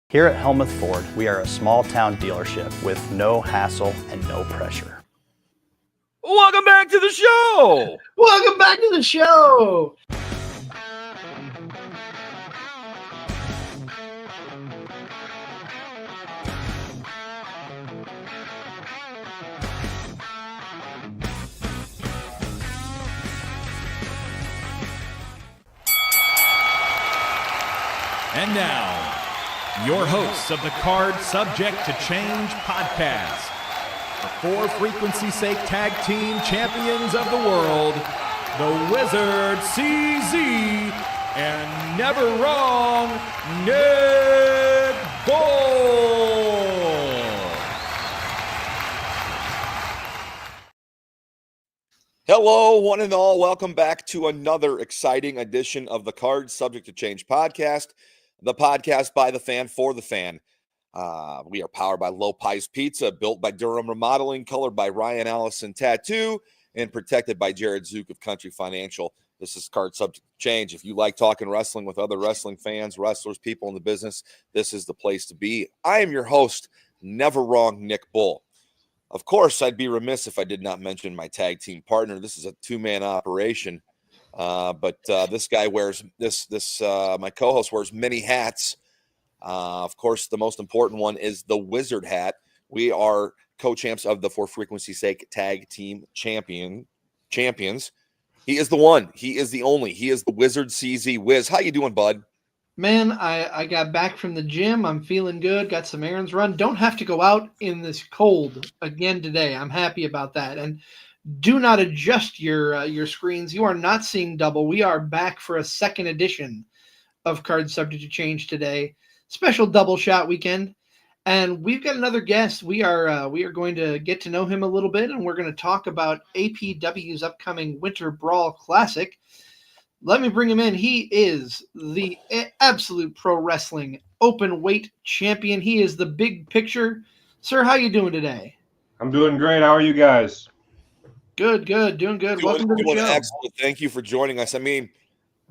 Here at Helmuth Ford, we are a small-town dealership with no hassle and no pressure. Welcome back to the show! Welcome back to the show! And now, your hosts of the Card Subject to Change podcast, the For Frequency's Sake Tag Team Champions of the World, the Wizard CZ, and Never Wrong Nick Bull. Hello, one and all. Welcome back to another exciting edition of the Card Subject to Change podcast, the podcast by the fan for the fan. We are powered by Low Pies Pizza, built by Durham Remodeling, colored by Ryan Allison Tattoo, and protected by Jared Zook of Country Financial. This is Card Subject to Change. If you like talking wrestling with other wrestling fans, wrestlers, people in the business, this is the place to be. I am your host, Never Wrong Nick Bull. Of course, I'd be remiss if I did not mention my tag team partner. This is a two-man operation, but this guy wears my co-host wears many hats. Of course, the most important one is the Wizard hat. We are co-champs of the For Frequency's Sake Tag Team Champions. He is the one. He is the only. He is the Wizard CZ. Wiz, how you doing, bud? Man, I got back from the gym. I'm feeling good. Got some errands run. Don't have to go out in this cold again today. I'm happy about that. And do not adjust your screens. You are not seeing double. We are back for a second edition of Card Subject to Change today. Special double shot weekend. And we've got another guest. We are going to get to know him a little bit, and we're going to talk about APW's upcoming Winter Brawl Classic. Let me bring him in. He is the absolute pro wrestling open weight champion. He is the big picture. Sir, how you doing today? I'm doing great. How are you guys? Good. Doing good. Welcome to the show. Excellent. Thank you for joining us. I mean,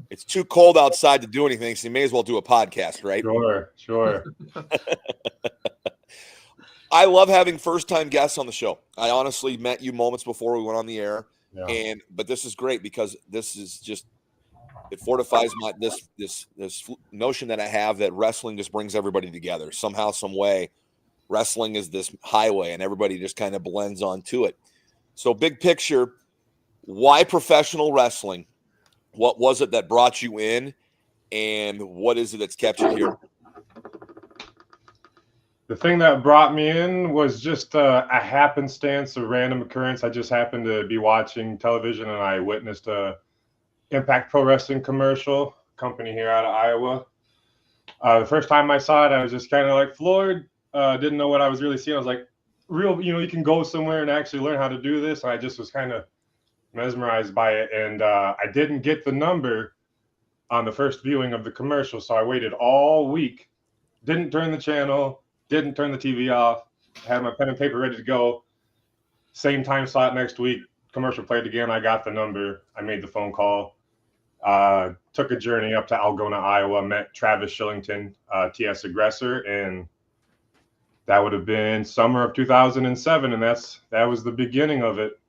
it's too cold outside to do anything, so you may as well do a podcast, right? Sure. I love having first-time guests on the show. I honestly met you moments before we went on the air, but this is great because this is just it fortifies this notion that I have that wrestling just brings everybody together somehow, some way. Wrestling is this highway, and everybody just kind of blends onto it. So, big picture, why professional wrestling? What was it that brought you in, and what is it that's kept you here? The thing that brought me in was just a happenstance, a random occurrence. I just happened to be watching television, and I witnessed a Impact Pro Wrestling commercial, company here out of Iowa. The first time I saw it, I was just kind of like floored. Didn't know what I was really seeing. I was like, you can go somewhere and actually learn how to do this. And I just was kind of mesmerized by it. And I didn't get the number on the first viewing of the commercial. So I waited all week, didn't turn the channel, didn't turn the TV off, had my pen and paper ready to go. Same time slot next week, commercial played again. I got the number. I made the phone call. Took a journey up to Algona, Iowa, met Travis Shillington, TS Aggressor, and that would have been summer of 2007, and that was the beginning of it.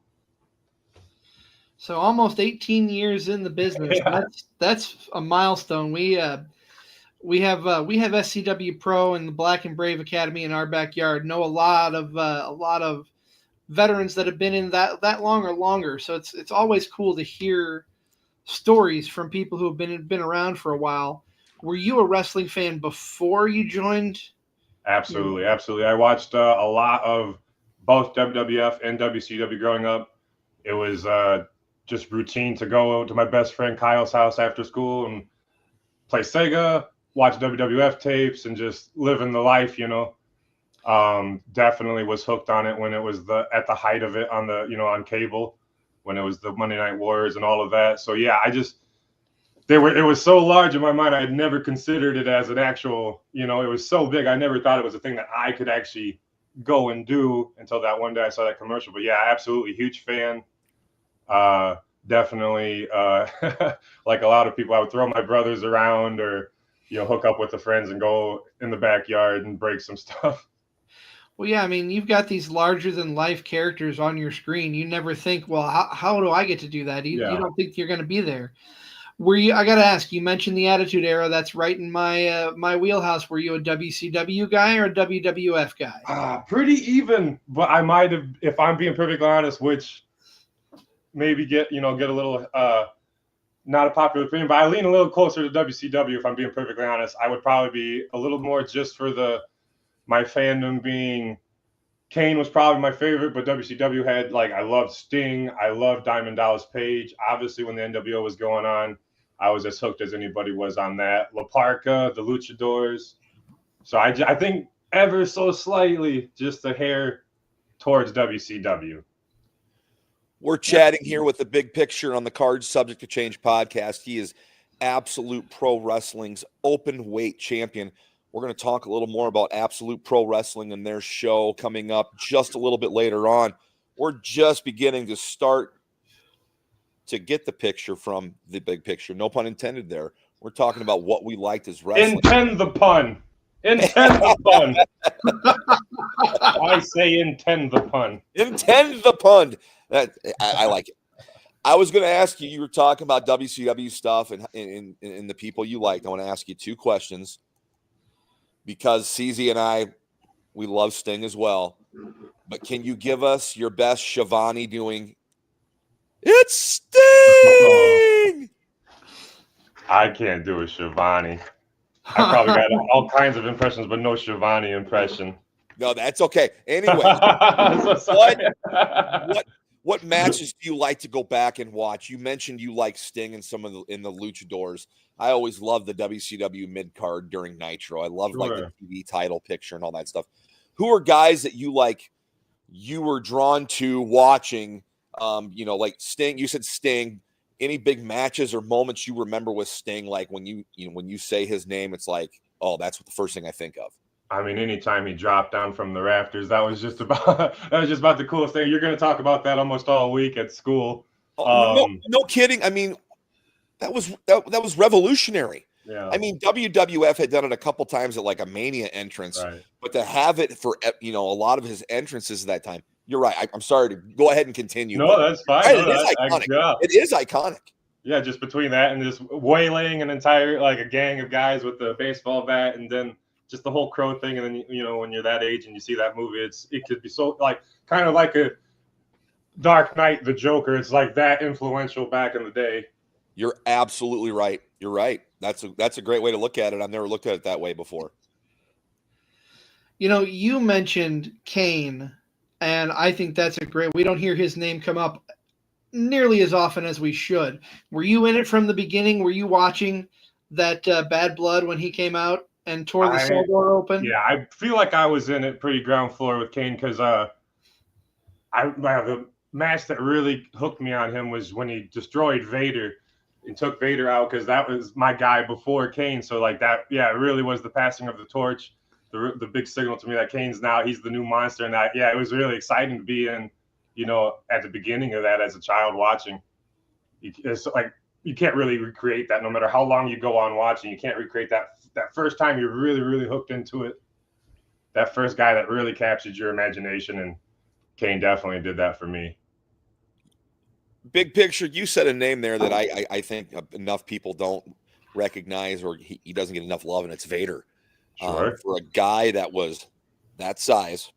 So almost 18 years in the business. Yeah. That's a milestone. We have SCW Pro and the Black and Brave Academy in our backyard. Know a lot of veterans that have been in that long or longer. So it's always cool to hear stories from people who have been around for a while. Were you a wrestling fan before you joined? Absolutely. I watched a lot of both WWF and WCW growing up. It was just routine to go to my best friend Kyle's house after school and play Sega, watch WWF tapes, and just living the life, Definitely was hooked on it when it was at the height of it on on cable, when it was the Monday Night Wars and all of that. So yeah, it was so large in my mind. I had never considered it as an actual, it was so big. I never thought it was a thing that I could actually go and do until that one day I saw that commercial. But yeah, absolutely huge fan. Definitely, like a lot of people, I would throw my brothers around or hook up with the friends and go in the backyard and break some stuff. Well, yeah, I mean, you've got these larger than life characters on your screen. You never think, well, how do I get to do that? You don't think you're going to be there. I got to ask, you mentioned the Attitude Era. That's right in my my wheelhouse. Were you a WCW guy or a WWF guy? Pretty even, but I might have, if I'm being perfectly honest, which maybe get a little not a popular opinion, but I lean a little closer to WCW. If I'm being perfectly honest, I would probably be a little more just for my fandom being Kane was probably my favorite, but WCW had, like, I loved Sting. I loved Diamond Dallas Page. Obviously, when the NWO was going on, I was as hooked as anybody was on that. La Parka, the Luchadors. So I think ever so slightly, just a hair towards WCW. We're chatting here with the Big Picture on the Cards Subject to Change podcast. He is Absolute Pro Wrestling's open weight champion. We're going to talk a little more about Absolute Pro Wrestling and their show coming up just a little bit later on. We're just beginning to start to get the picture from the Big Picture. No pun intended there. We're talking about what we liked as wrestling. Intend the pun. Intend the pun. I say intend the pun. Intend the pun. I like it. I was going to ask you, you were talking about WCW stuff and the people you liked. I want to ask you two questions. Because CZ and I, we love Sting as well. But can you give us your best Shivani doing, "It's Sting"? I can't do a Shivani. I probably got all kinds of impressions, but no Shivani impression. No, that's okay. Anyway, what matches do you like to go back and watch? You mentioned you like Sting in in the Luchadors. I always love the WCW mid card during Nitro. I love like the TV title picture and all that stuff. Who are guys that you were drawn to watching? Like Sting. You said Sting. Any big matches or moments you remember with Sting? Like when you say his name, it's like, oh, that's what the first thing I think of. I mean, anytime he dropped down from the rafters, that was just about the coolest thing. You're going to talk about that almost all week at school. No kidding. I mean, that was revolutionary. Yeah. I mean, WWF had done it a couple times at like a Mania entrance, right. But to have it for a lot of his entrances at that time, you're right. I'm sorry to go ahead and continue. No, that's fine. It is iconic. It is iconic. Yeah, just between that and just waylaying an entire a gang of guys with the baseball bat, and then just the whole crow thing, and then when you're that age and you see that movie, it could be so kind of like a Dark Knight, the Joker. It's like that influential back in the day. You're absolutely right. You're right. That's a great way to look at it. I've never looked at it that way before. You mentioned Kane, and I think that's we don't hear his name come up nearly as often as we should. Were you in it from the beginning? Were you watching that Bad Blood when he came out and tore the cell door open? Yeah, I feel like I was in it pretty ground floor with Kane because the match that really hooked me on him was when he destroyed Vader and took Vader out, because that was my guy before Kane. So that, yeah, it really was the passing of the torch, the big signal to me that he's the new monster. And it was really exciting to be in, at the beginning of that as a child watching. It's like you can't really recreate that no matter how long you go on watching. You can't recreate that first time you're really, really hooked into it. That first guy that really captured your imagination, and Kane definitely did that for me. Big Picture, you said a name there that I think enough people don't recognize, or he doesn't get enough love, and it's Vader. Sure. For a guy that was that size.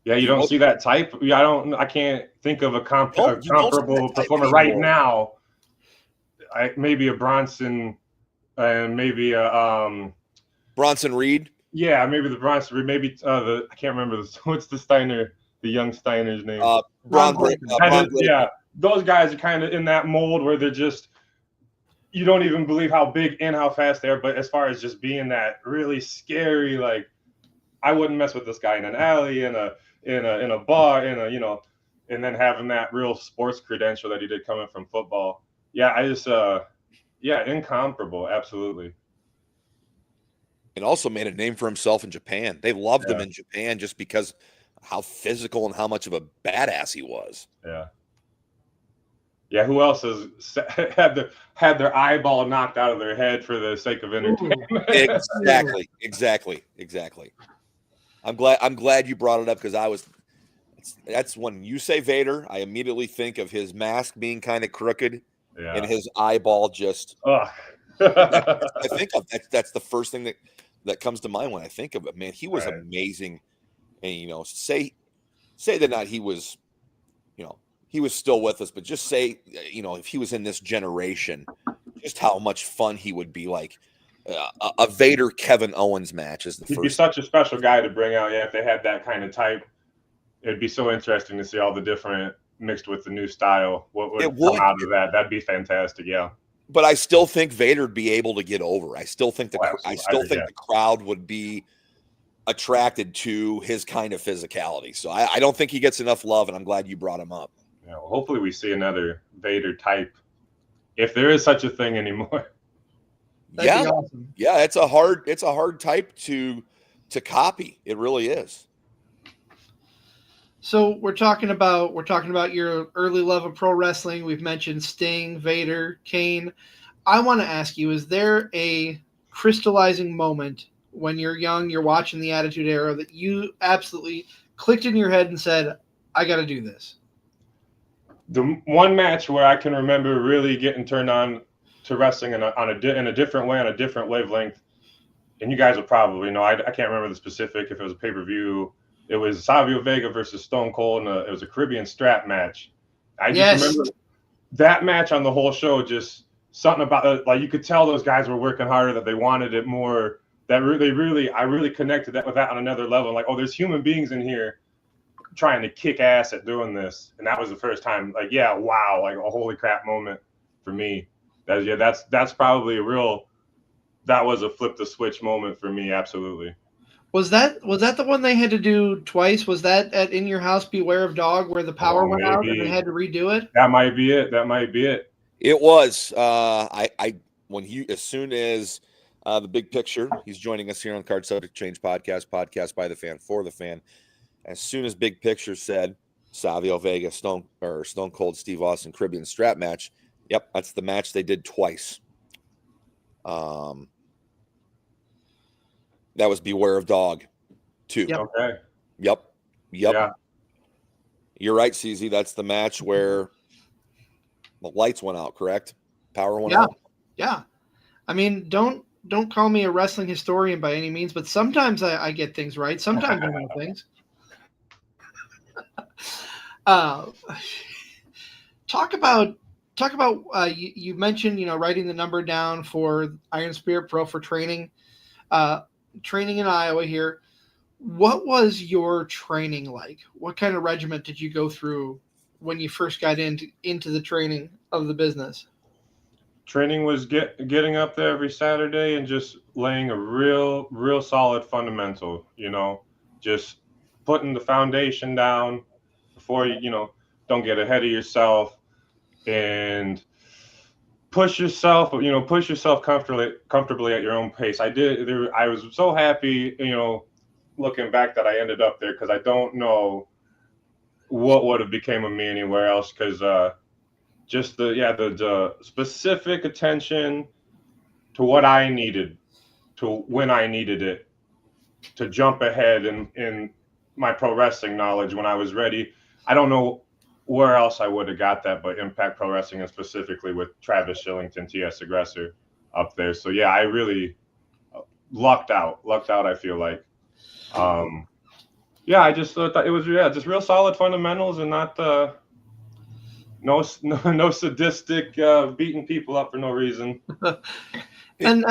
Yeah, you don't see that type. I can't think of a comparable performer right now. Maybe a Bronson, and maybe a Bronson Reed. Yeah, maybe the Bronson Reed. Maybe I can't remember what's the Steiner, the young Steiner's name. Yeah, those guys are kind of in that mold where they're just, you don't even believe how big and how fast they are. But as far as just being that really scary, I wouldn't mess with this guy in an alley, in a bar, and then having that real sports credential that he did coming from football. Yeah, I just incomparable, absolutely. And also made a name for himself in Japan. They loved him in Japan just because how physical and how much of a badass he was. Yeah. Yeah, who else has had their eyeball knocked out of their head for the sake of entertainment? Exactly. I'm glad you brought it up because that's when you say Vader, I immediately think of his mask being kind of crooked and his eyeball just. Ugh. I think that's the first thing that comes to mind when I think of it. Man, he was amazing, and say that not he was, he was still with us, but just say, if he was in this generation, just how much fun he would be. Like a Vader Kevin Owens match is the He'd first. be such a special guy to bring out. Yeah, if they had that kind of type, it'd be so interesting to see all the different mixed with the new style. What would come out of that? That'd be fantastic. Yeah. But I still think Vader'd be able to get over. I still think the crowd would be attracted to his kind of physicality. So I don't think he gets enough love, and I'm glad you brought him up. Yeah, well, hopefully we see another Vader type, if there is such a thing anymore. That'd be awesome. Yeah, it's a hard type to copy. It really is. So we're talking about your early love of pro wrestling. We've mentioned Sting, Vader, Kane. I want to ask you, is there a crystallizing moment when you're young, you're watching the Attitude Era, that you absolutely clicked in your head and said, I got to do this? The one match where I can remember really getting turned on to wrestling in a different way, on a different wavelength, and you guys will probably know, I can't remember the specific, if it was a pay-per-view. It was Savio Vega versus Stone Cold, and it was a Caribbean strap match. I just remember that match on the whole show, just something about it, like you could tell those guys were working harder, that they wanted it more, that I really connected with that on another level. Like, oh, there's human beings in here trying to kick ass at doing this. And that was the first time, like, yeah, wow, like a holy crap moment for me. That's probably that was a flip the switch moment for me, absolutely. Was that the one they had to do twice? Was that at In Your House Beware of Dog, where the power went out and they had to redo it? That might be it. It was. As soon as the Big Picture, he's joining us here on Card Subject Change podcast by the fan for the fan. As soon as Big Picture said Savio Vega, Stone Cold Steve Austin Caribbean strap match, yep, that's the match they did twice. That was Beware of Dog 2. Yep. Okay. Yep. Yeah. You're right, CZ. That's the match where the lights went out, correct? Power went out. Yeah. I mean, don't call me a wrestling historian by any means, but sometimes I get things right. Sometimes I know things. Talk about you mentioned, writing the number down for Iron Spirit Pro for training. Training in Iowa here. What was your training like? What kind of regiment did you go through when you first got into the training of the business? Training was getting up there every Saturday and just laying a real solid fundamental, just putting the foundation down before you don't get ahead of yourself and push yourself comfortably at your own pace. I was so happy, looking back, that I ended up there, because I don't know what would have became of me anywhere else, because just the specific attention to what I needed, to when I needed it, to jump ahead in my pro wrestling knowledge when I was ready. I don't know where else I would have got that, but Impact Pro Wrestling, and specifically with Travis Shillington, TS Aggressor, up there. So yeah, I really lucked out, I feel like. I just thought it was just real solid fundamentals, and not no sadistic beating people up for no reason. And